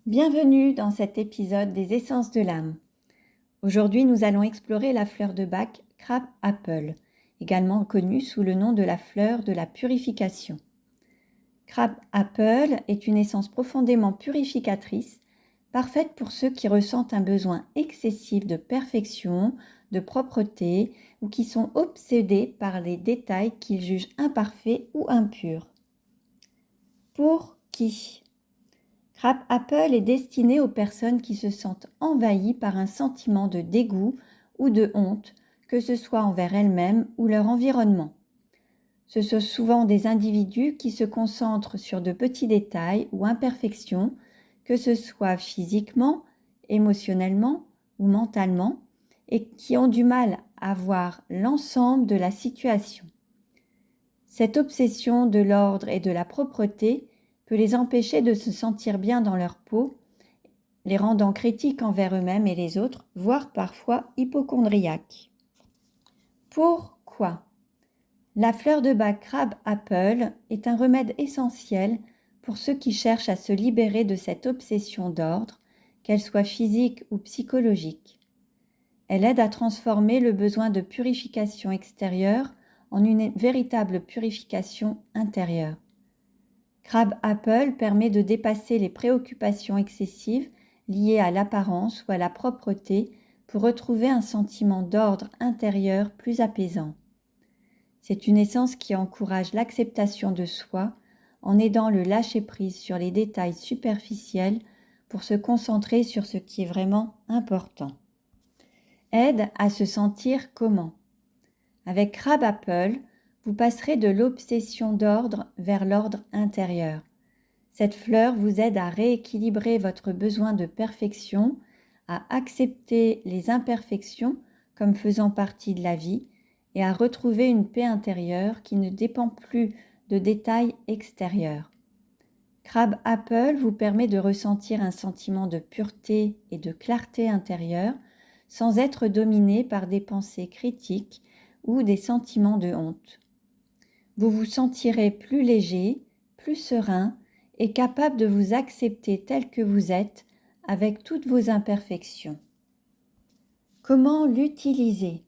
Bienvenue dans cet épisode des Essences de l'âme. Aujourd'hui, nous allons explorer la fleur de Bach Crab Apple, également connue sous le nom de la fleur de la purification. Crab Apple est une essence profondément purificatrice, parfaite pour ceux qui ressentent un besoin excessif de perfection, de propreté ou qui sont obsédés par les détails qu'ils jugent imparfaits ou impurs. Pour qui ? Crab Apple est destiné aux personnes qui se sentent envahies par un sentiment de dégoût ou de honte, que ce soit envers elles-mêmes ou leur environnement. Ce sont souvent des individus qui se concentrent sur de petits détails ou imperfections, que ce soit physiquement, émotionnellement ou mentalement, et qui ont du mal à voir l'ensemble de la situation. Cette obsession de l'ordre et de la propreté peut les empêcher de se sentir bien dans leur peau, les rendant critiques envers eux-mêmes et les autres, voire parfois hypocondriaques. Pourquoi ? La fleur de Bach Crab Apple est un remède essentiel pour ceux qui cherchent à se libérer de cette obsession d'ordre, qu'elle soit physique ou psychologique. Elle aide à transformer le besoin de purification extérieure en une véritable purification intérieure. Crab Apple permet de dépasser les préoccupations excessives liées à l'apparence ou à la propreté pour retrouver un sentiment d'ordre intérieur plus apaisant. C'est une essence qui encourage l'acceptation de soi en aidant le lâcher-prise sur les détails superficiels pour se concentrer sur ce qui est vraiment important. Aide à se sentir comment ? Avec Crab Apple, vous passerez de l'obsession d'ordre vers l'ordre intérieur. Cette fleur vous aide à rééquilibrer votre besoin de perfection, à accepter les imperfections comme faisant partie de la vie et à retrouver une paix intérieure qui ne dépend plus de détails extérieurs. Crab Apple vous permet de ressentir un sentiment de pureté et de clarté intérieure sans être dominé par des pensées critiques ou des sentiments de honte. Vous vous sentirez plus léger, plus serein et capable de vous accepter tel que vous êtes avec toutes vos imperfections. Comment l'utiliser ?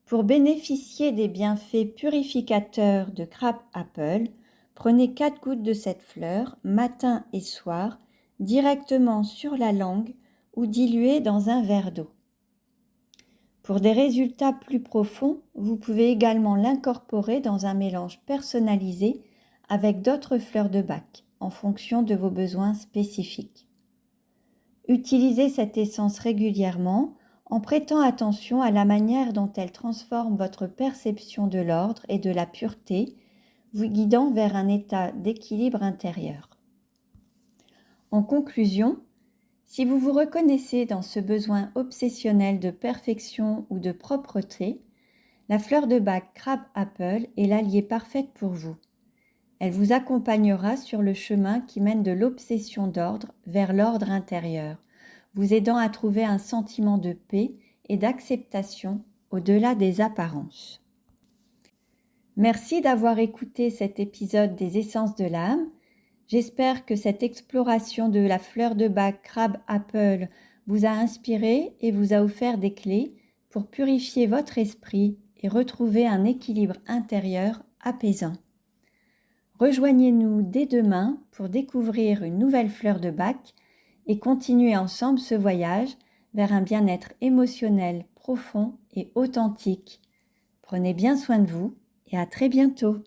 Pour bénéficier des bienfaits purificateurs de Crab Apple, prenez 4 gouttes de cette fleur, matin et soir, directement sur la langue ou diluées dans un verre d'eau. Pour des résultats plus profonds, vous pouvez également l'incorporer dans un mélange personnalisé avec d'autres fleurs de Bach, en fonction de vos besoins spécifiques. Utilisez cette essence régulièrement en prêtant attention à la manière dont elle transforme votre perception de l'ordre et de la pureté, vous guidant vers un état d'équilibre intérieur. En conclusion, si vous vous reconnaissez dans ce besoin obsessionnel de perfection ou de propreté, la fleur de Bach Crab Apple est l'alliée parfaite pour vous. Elle vous accompagnera sur le chemin qui mène de l'obsession d'ordre vers l'ordre intérieur, vous aidant à trouver un sentiment de paix et d'acceptation au-delà des apparences. Merci d'avoir écouté cet épisode des Essences de l'âme. J'espère que cette exploration de la fleur de Bach Crab Apple vous a inspiré et vous a offert des clés pour purifier votre esprit et retrouver un équilibre intérieur apaisant. Rejoignez-nous dès demain pour découvrir une nouvelle fleur de Bach et continuer ensemble ce voyage vers un bien-être émotionnel profond et authentique. Prenez bien soin de vous et à très bientôt.